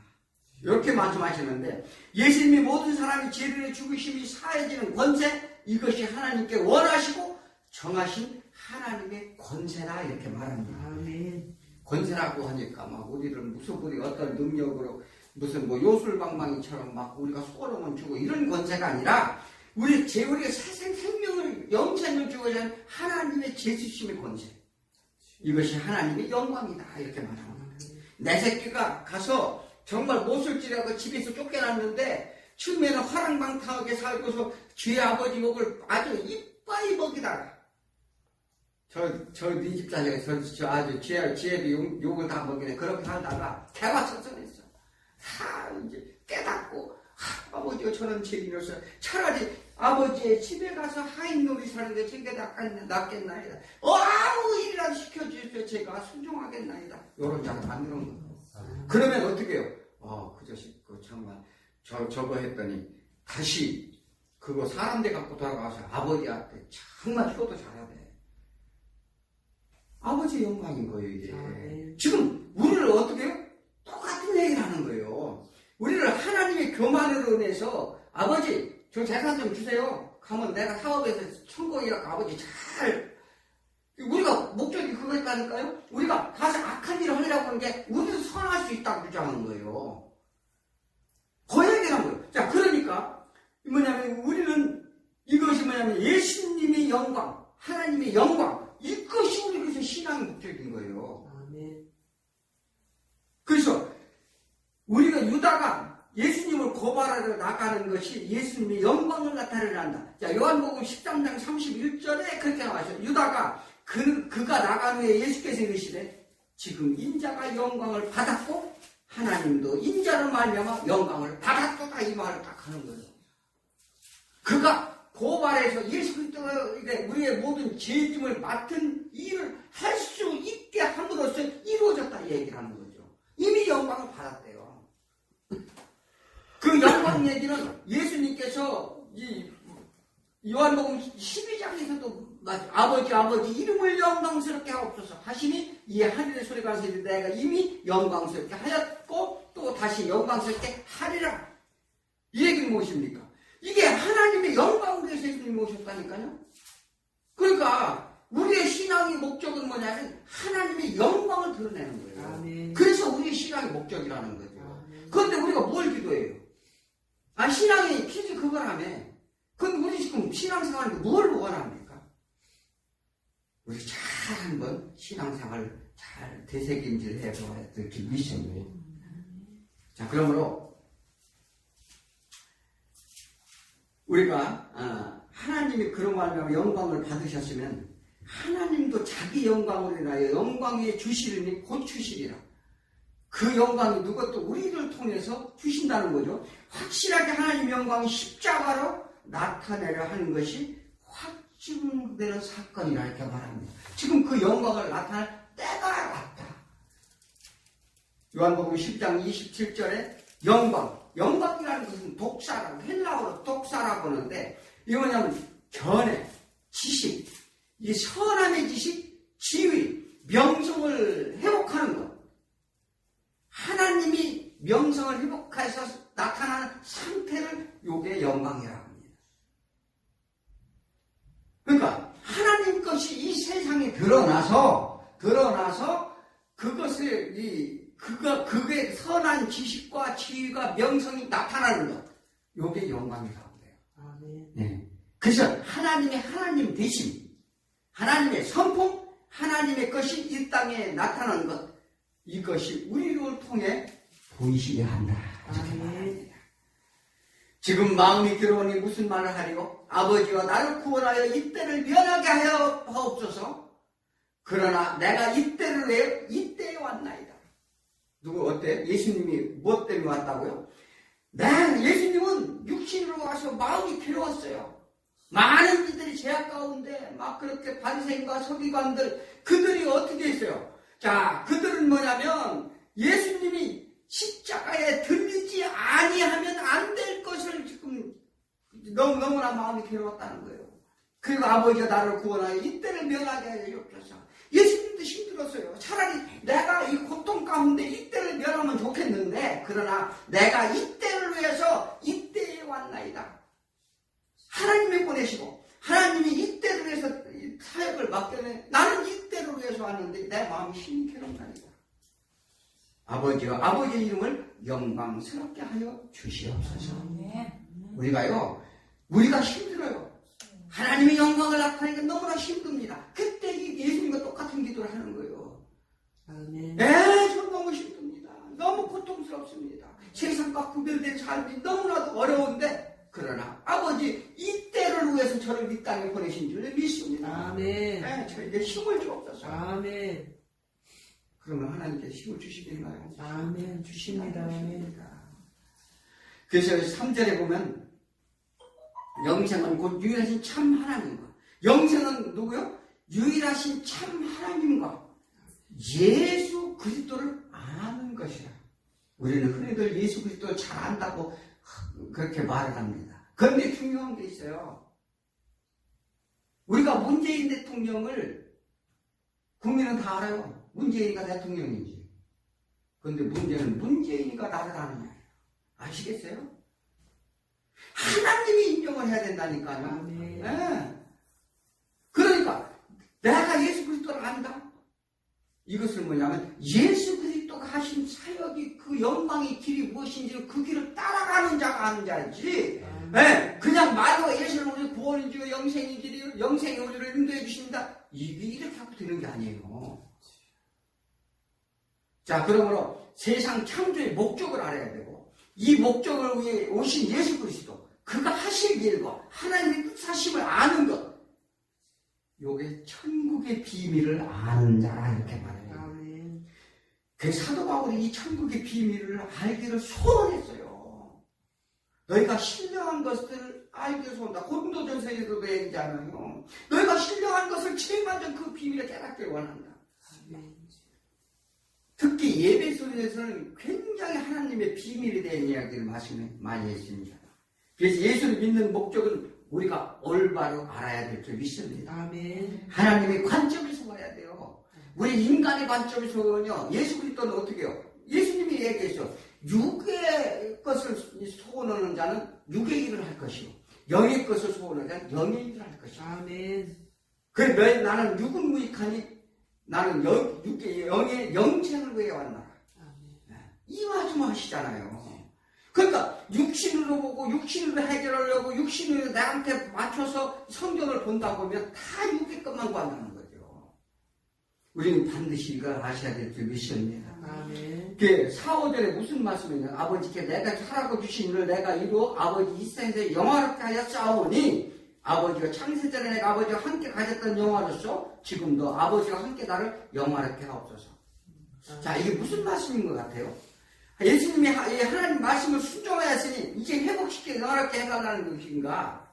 이렇게 말씀하시는데 예수님이 모든 사람이 죄를 죽으심이 사해지는 권세, 이것이 하나님께 원하시고 정하신 하나님의 권세다 이렇게 말합니다. 아멘. 권세라고 하니까 막 우리를 무슨 우리 어떤 능력으로 무슨 뭐 요술방망이처럼 막 우리가 소름을 주고 이런 권세가 아니라 우리가 생명을 영생을 주고자 하는 하나님의 죄수심의 권세, 이것이 하나님의 영광이다 이렇게 말합니다. 내 새끼가 가서 정말 못을 찌려고 집에서 쫓겨났는데 처음에는 화랑방탕하게 살고서 죄 아버지 목을 아주 이빠이 먹이다가 네 집사녀가 저 아주 죄의 욕을 다 먹이네. 그렇게 살다가 개화천선했어. 다 이제 깨닫고 아버지가 저는 죄인으로서 차라리 아버지의 집에 가서 하인놀이 사는데 저게 낫겠나이다. 아무 일이라도 시켜주셔서 제가 순종하겠나이다. 요런 자를 만드는 거예요. 그러면 어떻게 해요? 그 자식 정말 저거 했더니 다시 그거 사람들 갖고 돌아가서 아버지한테 정말 효도 잘해야 돼. 아버지의 영광인 거예요, 이게. 지금 우리를 어떻게 해요? 똑같은 얘기를 하는 거예요. 우리를 하나님의 교만으로 인해서 아버지 저 재산 좀 주세요. 가면 내가 사업에서 천국이라고 아버지 우리가 목적이 그거였다니까요. 우리가 가서 악한 일을 하려고 하는 게 우리도 선할 수 있다고 주장하는 거예요. 그 얘기를 한 거예요. 자, 그러니까 우리는 이것이 예수님의 영광, 하나님의 영광, 이것이 우리에게서 신앙의 목적인 거예요. 아멘. 그래서 우리가 유다가 예수님을 고발하러 나가는 것이 예수님의 영광을 나타내려 한다. 자, 요한복음 13장 31절에 그렇게 나와있어요. 유다가 그가 나간 후에 예수께서 이르시되 지금 인자가 영광을 받았고 하나님도 인자로 말미암아 영광을 받았도다, 이 말을 딱 하는 거예요. 그가 고발해서 예수 그리스도에게 우리의 모든 죄짐을 맡은 일을 할 수 있게 함으로써 이루어졌다 이 얘기를 하는 거죠. 이미 영광을 받았대요. 그 영광 얘기는 예수님께서 이 요한복음 12장에서도 아버지 이름을 영광스럽게 하옵소서 하시니 이 하늘의 소리가 나서 내가 이미 영광스럽게 하였고 또 다시 영광스럽게 하리라. 이 얘기는 무엇입니까? 이게 하나님의 영광을 위해서 예수님이 오셨다니까요. 그러니까 우리의 신앙의 목적은 뭐냐면 하나님의 영광을 드러내는 거예요. 아멘. 그래서 우리의 신앙의 목적이라는 거죠. 그런데 우리가 뭘 기도해요? 신앙의 퀴즈 그거라며. 그럼 우리 지금 신앙생활을 뭘 원합니까? 우리 잘 한번 신앙생활을 잘 되새김질 해봐야 될 미션이에요. 자, 그러므로 우리가 하나님이 그런 말하면 영광을 받으셨으면 하나님도 자기 영광을 인하여 영광에 주시리니 곧 주시리라. 그 영광이 누구도 우리를 통해서 주신다는 거죠. 확실하게 하나님 영광이 십자가로 나타내려 하는 것이 확증되는 사건이라 이렇게 말합니다. 지금 그 영광을 나타낼 때가 왔다. 요한복음 10장 27절에 영광이라는 것은 독사라고, 헬라어로 독사라고 하는데 이거 뭐냐면 견해, 지식, 이 선함의 지식, 지위, 명성을 회복하는 것. 하나님이 명성을 회복해서 나타나는 상태를 요게 영광이라고 합니다. 그러니까 하나님 것이 이 세상에 드러나서 그것을 그게 선한 지식과 지위가 명성이 나타나는 것. 요게 영광이라고 해요. 아멘. 네. 그래서 하나님의 하나님 되심, 하나님의 성품, 하나님의 것이 이 땅에 나타나는 것, 이것이 우리를 통해 보이시게 한다. 이렇게 말합니다. 지금 마음이 괴로우니 무슨 말을 하리요? 아버지와 나를 구원하여 이 때를 면하게 하여 하옵소서. 그러나 내가 이 때를 왜 이때에 왔나이다. 누구 어때? 예수님이 무엇 때문에 왔다고요? 예수님은 육신으로 와서 마음이 괴로웠어요. 많은 이들이 죄악 가운데 막 그렇게 바리새인과 서기관들 그들이 어떻게 했어요? 자, 그들은 뭐냐면 예수님이 십자가에 들리지 아니하면 안 될 것을 지금 너무나 마음이 괴로웠다는 거예요. 그리고 아버지가 나를 구원하여 이때를 면하게 하여 주옵소서. 예수님도 힘들었어요. 차라리 내가 이 고통 가운데 이때를 면하면 좋겠는데, 그러나 내가 이때를 위해서 이때에 왔나이다. 하나님이 보내시고 하나님이 이때를 위해서 사역을 맡겨내. 나는 이때를 위해서 왔는데 내 마음이 힘이 괴롭다니까. 아버지의 이름을 영광스럽게 하여 주시옵소서. 우리가 힘들어요. 하나님의 영광을 나타내기가 너무나 힘듭니다. 그때 예수님과 똑같은 기도를 하는 거예요. 아멘. 저 너무 힘듭니다. 너무 고통스럽습니다. 세상과 구별된 삶이 너무나도 어려운데, 그러나 아버지 이때를 위해서 저를 이 땅에 보내신 줄 믿습니다. 아멘. 저에게 힘을 주옵소서. 아멘. 그러면 하나님께서 힘을 주시겠나요? 아멘. 주십니다. 아멘. 그래서 3절에 보면 영생은 곧 유일하신 참 하나님과, 영생은 누구요? 유일하신 참 하나님과 예수 그리스도를 아는 것이라. 우리는 흔히들 예수 그리스도를 잘 안다고 그렇게 말을 합니다. 그런데 중요한 게 있어요. 우리가 문재인 대통령을 국민은 다 알아요. 문재인이가 대통령인지. 그런데 문제는 문재인이가 나를 아느냐. 아시겠어요? 하나님이 인정을 해야 된다니까요. 네. 그러니까 내가 예수 그리스도를 안다. 이것은 뭐냐면 예수 그리스도가 하신 사역이 그 영광의 길이 무엇인지 그 길을 따라가는 자가 아는 자지. 네. 그냥 말로 예수는 우리 구원인 줄 영생의 길이 영생의 우리를 인도해 주신다. 이게 이렇게 하고 되는 게 아니에요. 자, 그러므로 세상 창조의 목적을 알아야 되고, 이 목적을 위해 오신 예수 그리스도, 그가 하실 일과 하나님의 뜻하심을 아는 것, 요게 천국의 비밀을 아는 자라 이렇게 말해요. 아멘. 그 사도 바울이 이 천국의 비밀을 알기를 소원했어요. 너희가 신령한 것을 알기를 소원한다. 고린도전서에서도 얘기하잖아요. 너희가 신령한 것을 제일 먼저 그 비밀을 깨닫기를 원한다. 아멘. 특히 예배소에서는 굉장히 하나님의 비밀에 대한 이야기를 많이 했습니다. 그래서 예수를 믿는 목적은 우리가 올바로 알아야 될 줄 믿습니다. 아멘. 하나님의 관점에서 봐야 돼요. 우리 인간의 관점에서 보면요, 예수 그리스도는 어떻게 해요? 예수님이 얘기했죠. 육의 것을 소원하는 자는 육의 일을 할 것이요, 영의 것을 소원하는 자는 영의 일을 할 것이요. 아멘. 그래, 나는 육은 무익하니 나는 영의 영생을 위해 왔노라. 이 말씀 하시잖아요. 그러니까 육신으로 보고 육신으로 해결하려고 육신으로 나한테 맞춰서 성경을 본다고 하면 다 육의 것만 구한다는 거죠. 우리는 반드시 이걸 아셔야 될 줄 믿습니다. 아멘. 그 4, 5절에 무슨 말씀이냐? 아버지께 내가 하라고 주신 일을 내가 이루어 아버지 이 세상에 영화롭게 하여 싸우니, 아버지가 창세전에 내가 아버지와 함께 가졌던 영화로서 지금도 아버지와 함께 나를 영화롭게 하옵소서. 자, 이게 무슨 말씀인 것 같아요? 예수님이 하나님 말씀을 순종하였으니 이제 회복시켜 영화롭게 해달라는 것인가?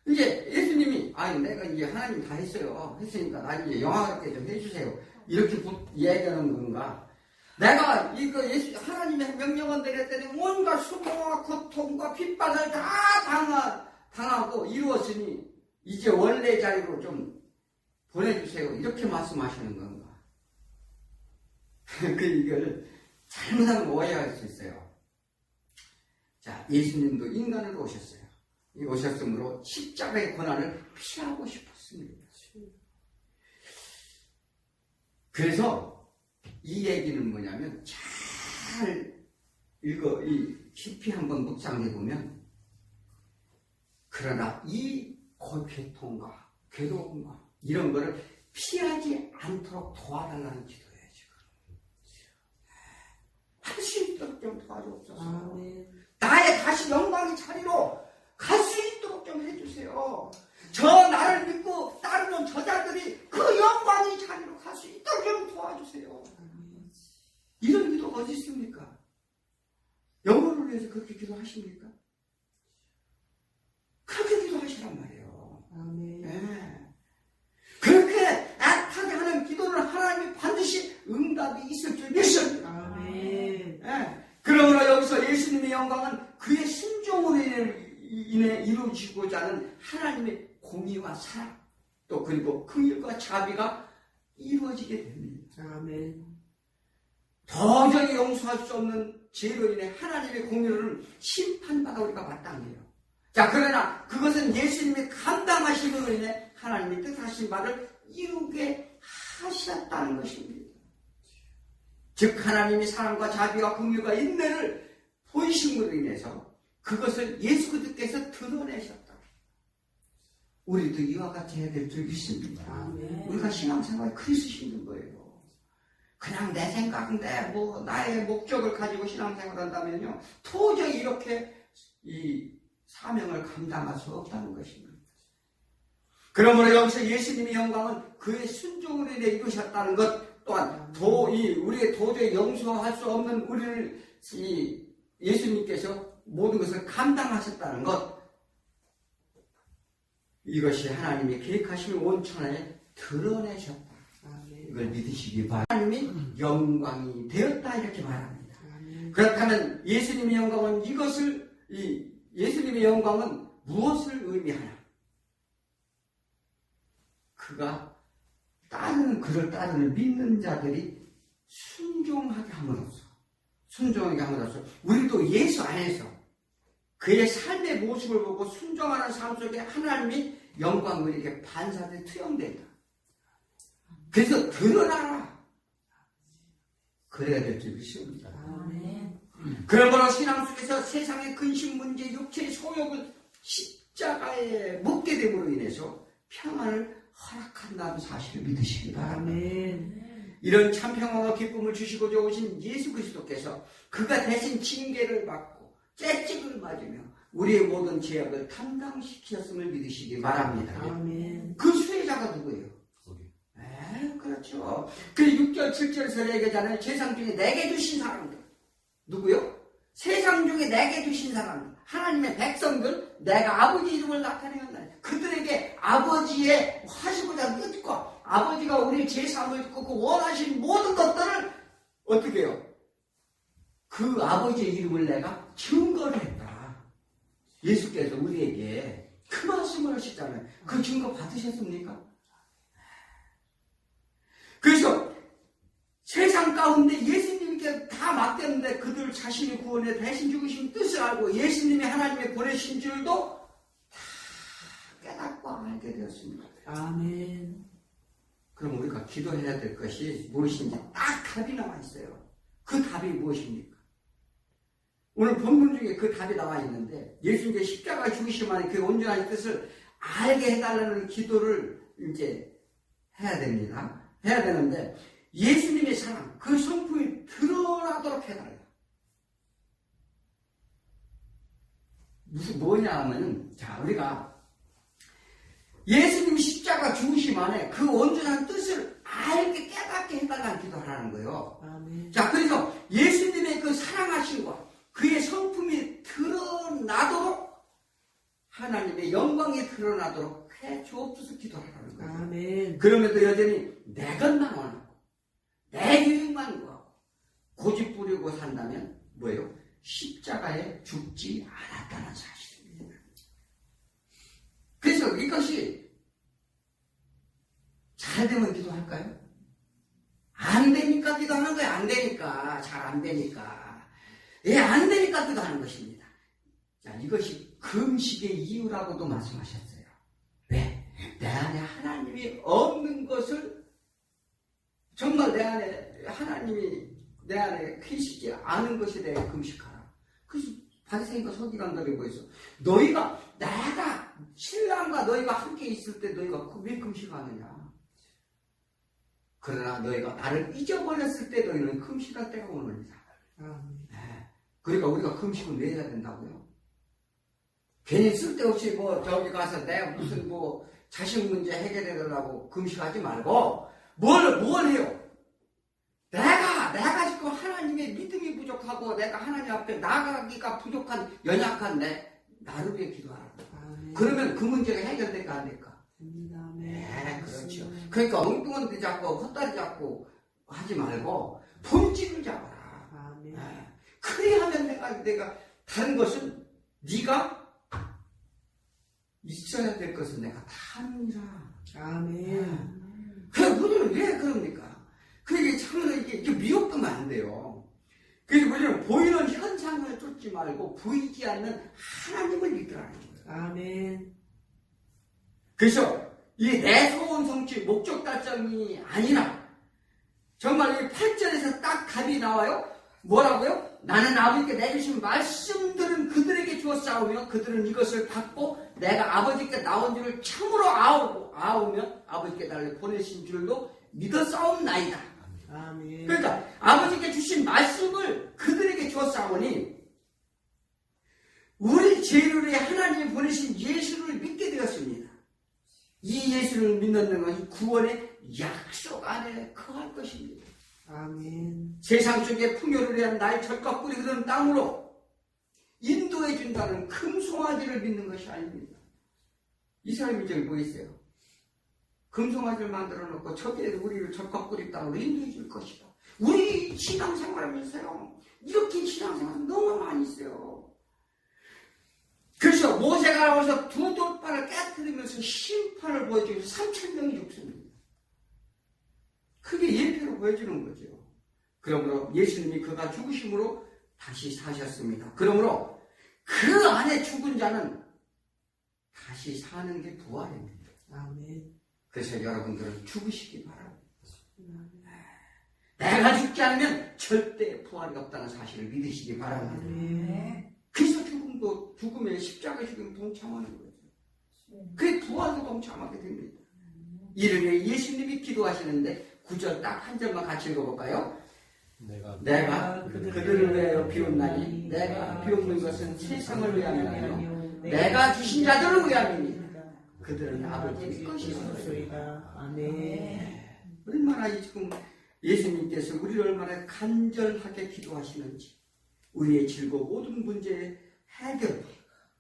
이제 예수님이 내가 이제 하나님 다 했으니까 나 이제 영화롭게 좀 해주세요. 이렇게 얘기하는 건가? 내가 하나님의 명령을 내렸더니 온갖 수고와 고통과 핍박을 다 당하고 이루었으니 이제 원래 자리로 좀 보내주세요. 이렇게 말씀하시는 건가? 이걸 잘못하면 오해할 수 있어요. 자, 예수님도 인간으로 오셨어요. 오셨으므로 십자가의 고난을 피하고 싶었습니다. 그래서 이 얘기는 뭐냐면 잘 깊이 한번 묵상해 보면, 그러나 이 고통과 괴로움과 이런 거를 피하지 않도록 도와달라는 기도예요, 지금. 할 수 있도록 좀 도와주옵소서. 아멘. 나의 다시 영광의 자리로 갈 수 있도록 좀 해주세요. 저 나를 믿고 따르는 저자들이 그 영광의 자리로 갈 수 있도록 좀 도와주세요. 아멘. 이런 기도가 어디 있습니까? 영혼을 위해서 그렇게 기도하십니까? 그렇게 기도하시란 말이에요. 아멘. 네. 그렇게 애타게 하는 기도는 하나님이 반드시 응답이 있을 줄 믿습니다. 아멘. 네. 그러므로 여기서 예수님의 영광은 그의 순종으로 인해 이루어지고자 하는 하나님의 공의와 사랑, 또 그리고 긍휼과 자비가 이루어지게 됩니다. 아멘. 도저히 용서할 수 없는 죄로 인해 하나님의 공의를 심판받아 우리가 마땅해요. 자, 그러나 그것은 예수님이 감당하심으로 인해 하나님이 뜻하신 바를 이루게 하셨다는 것입니다. 즉 하나님이 사랑과 자비와 긍휼과 인내를 보이심으로 인해서 그것을 예수 그리스도께서 드러내셨다. 우리도 이와 같이 해야 될 줄 믿습니다. 아멘. 우리가 신앙생활에 그리스도 신는 거예요. 그냥 내 생각, 나의 목적을 가지고 신앙생활을 한다면요, 도저히 이렇게 이 사명을 감당할 수 없다는 것입니다. 그러므로 여기서 예수님의 영광은 그의 순종으로 인해 이루셨다는 것 또한 우리의 도저히 용서할 수 없는 우리를 예수님께서 모든 것을 감당하셨다는 것, 이것이 하나님의 계획하신 온천에 드러내셨다. 아멘. 이걸 믿으시기 바랍니다. 하나님이 영광이 되었다 이렇게 말합니다. 아멘. 그렇다면 예수님의 영광은 예수님의 영광은 무엇을 의미하나? 그를 따르는 믿는 자들이 순종하게 함으로써 우리도 예수 안에서 그의 삶의 모습을 보고 순종하는 삶 속에 하나님이 영광을 우리에게 반사돼 투영된다. 그래서 드러나라. 그래야 될 줄 믿습니다. 아멘. 그러므로 신앙 속에서 세상의 근심 문제, 육체의 소욕을 십자가에 묻게 됨으로 인해서 평안을 허락한다는 사실을 믿으시기 바랍니다. 아멘. 이런 참 평안과 기쁨을 주시고자 오신 예수 그리스도께서 그가 대신 징계를 받고 채찍을 맞으며 우리의 모든 죄악을 담당시켰음을 믿으시기 바랍니다. 아멘. 그 수혜자가 누구예요? 그렇죠. 그 6절 7절에서 얘기하잖아요. 세상 중에 내게 주신 사람들 누구요? 세상 중에 내게 주신 사람들, 하나님의 백성들, 내가 아버지 이름을 나타내었나. 그들에게 아버지의 하시고자 뜻과 아버지가 우리 제사함을 듣고 그 원하신 모든 것들을 어떻게 해요? 그 아버지의 이름을 내가 증거를 했다. 예수께서 우리에게 그 말씀을 하셨잖아요. 그 증거 받으셨습니까? 그래서 세상 가운데 예수님께 다 맡겼는데 그들 자신의 구원에 대신 죽으신 뜻을 알고 예수님이 하나님의 보내신 줄도 다 깨닫고 알게 되었습니다. 아멘. 그럼 우리가 기도해야 될 것이 무엇인지 딱 답이 나와 있어요. 그 답이 무엇입니까? 오늘 본문 중에 그 답이 나와 있는데 예수님께 십자가 죽으시면 그 온전한 뜻을 알게 해달라는 기도를 이제 해야 됩니다. 해야 되는데 예수님의 사랑, 그 성품이 드러나도록 해달라. 뭐냐 하면, 자, 우리가 예수님 십자가 죽으심 안에 그 온전한 뜻을 알게 깨닫게 해달라는 기도를 하는 거예요. 아멘. 자, 그래서 예수님의 그 사랑하심과 그의 성품이 드러나도록 하나님의 영광이 드러나도록 해 주옵소서 기도를 하는 거예요. 아멘. 그럼에도 여전히 내 것만 원하고 내 유익만 구하고 고집 부리고 산다면 뭐예요? 십자가에 죽지 않았다는 사실입니다. 그래서 이것이 잘 되면 기도할까요? 안 되니까 기도하는 거예요. 안 되니까. 잘 안 되니까. 안 되니까 기도하는 것입니다. 자, 이것이 금식의 이유라고도 말씀하셨어요. 왜? 내 안에 하나님이 없는 것을 정말 내 안에 하나님이 내 안에 계시지 않은 것에 대해 금식하라. 그래서 바리새인과 서기관들이 뭐였어? 너희가 내가 신랑과 너희가 함께 있을 때 너희가 왜 금식하느냐? 6절 7절에서 얘기하잖아요. 세상 중에 내게 주신 사람들 누구요? 세상 중에 내게 주신 사람들 하나님의 그러나 너희가 나를 잊어버렸을 때 너희는 금식할 때가 오느니라. 네. 그러니까 우리가 금식을 내야 된다고요. 괜히 쓸데없이 뭐 저기 가서 내가 무슨 뭐 자식 문제 해결해달라고 금식하지 말고 뭘 해요? 내가 지금 하나님의 믿음이 부족하고 내가 하나님 앞에 나가기가 부족한 연약한 나를 위해 기도하라고. 그러면 그 문제가 해결될까 안 될까? 네, 그렇죠. 그러니까 엉뚱한 데 잡고 헛다리 잡고 하지 말고 본질을 잡아라. 네. 그래야면 내가 다른 것은 네가 있어야 될 것은 내가 다 하느니라. 아멘. 그래, 우리는 왜 그럽니까? 그게 참으로 이게 미혹되면 안 돼요. 그래서 우리는 보이는 현상을 쫓지 말고 보이지 않는 하나님을 믿으라는 거예요. 아멘. 그래서 이 내 소원 성취 목적 달성이 아니라 정말 이 8절에서 딱 답이 나와요. 뭐라고요? 나는 아버지께 내주신 말씀들은 그들에게 주어 싸우며 그들은 이것을 받고 내가 아버지께 나온 줄을 참으로 아우며 아버지께 나를 보내신 줄도 믿어 싸움나이다. 아멘. 그러니까 아버지께 주신 말씀을 그들에게 주어 싸우니 우리 죄를 위해 하나님이 보내신 예수를 믿게 되었습니다. 이 예수를 믿는 것은 구원의 약속 안에 거할 것입니다. 아멘. 세상 속에 풍요를 위한 나의 젖과 꿀이 흐르는 땅으로 인도해 준다는 금송아지를 믿는 것이 아닙니다. 이 사람이 저기 뭐 있어요? 금송아지를 만들어 놓고 저기에 우리를 젖과 꿀이 땅으로 인도해 줄 것이다. 우리 신앙생활하면서요, 이렇게 신앙생활 너무 많이 있어요. 그래서 모세가 나와서 두 돌발을 깨뜨리면서 심판을 보여주고 3,000명이 죽습니다. 그게 예표로 보여주는 거죠. 그러므로 예수님이 그가 죽으심으로 다시 사셨습니다. 그러므로 그 안에 죽은 자는 다시 사는 게 부활입니다. 아멘. 그래서 여러분들은 죽으시기 바랍니다. 내가 죽지 않으면 절대 부활이 없다는 사실을 믿으시기 바랍니다. 아멘. 그래서 죽음에 십자가의 죽음에 동참하는 거죠. 그게 부활도 동참하게 됩니다. 이를 위해 예수님이 기도하시는데 9절 딱 한 절만 같이 읽어볼까요? 내가 그들을 위하여 비웃나니 내가 비웃는 것은 세상을 위함이요 내가 주신 자들을 위함이니 그들은 아버지의 것이다. 아멘. 얼마나 지금 예수님께서 우리를 얼마나 간절하게 기도하시는지 우리의 즐거운 모든 문제의 해결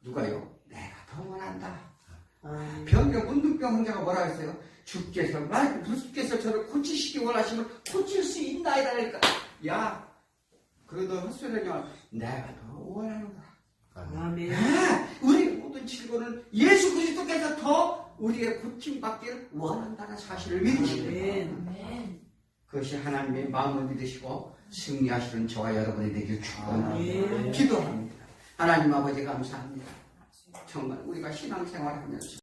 누가요? 내가 더 원한다. 병경 문둥병 환자가 뭐라 했어요? 주께서 저를 고치시기 원하시면 고칠 수 있나이다. 그러니까 야 그래도 헛소리냐 내가 더 원하는구나. 아멘. 우리 모든 질고는 예수 그리스도께서 더 우리의 고침받기를 원한다는 사실을 믿으시고요. 아멘. 그것이 하나님의 마음을 믿으시고 승리하시는 저와 여러분이 되길 축원합니다. 아멘. 기도합니다. 하나님 아버지 감사합니다. 정말 우리가 신앙생활하면서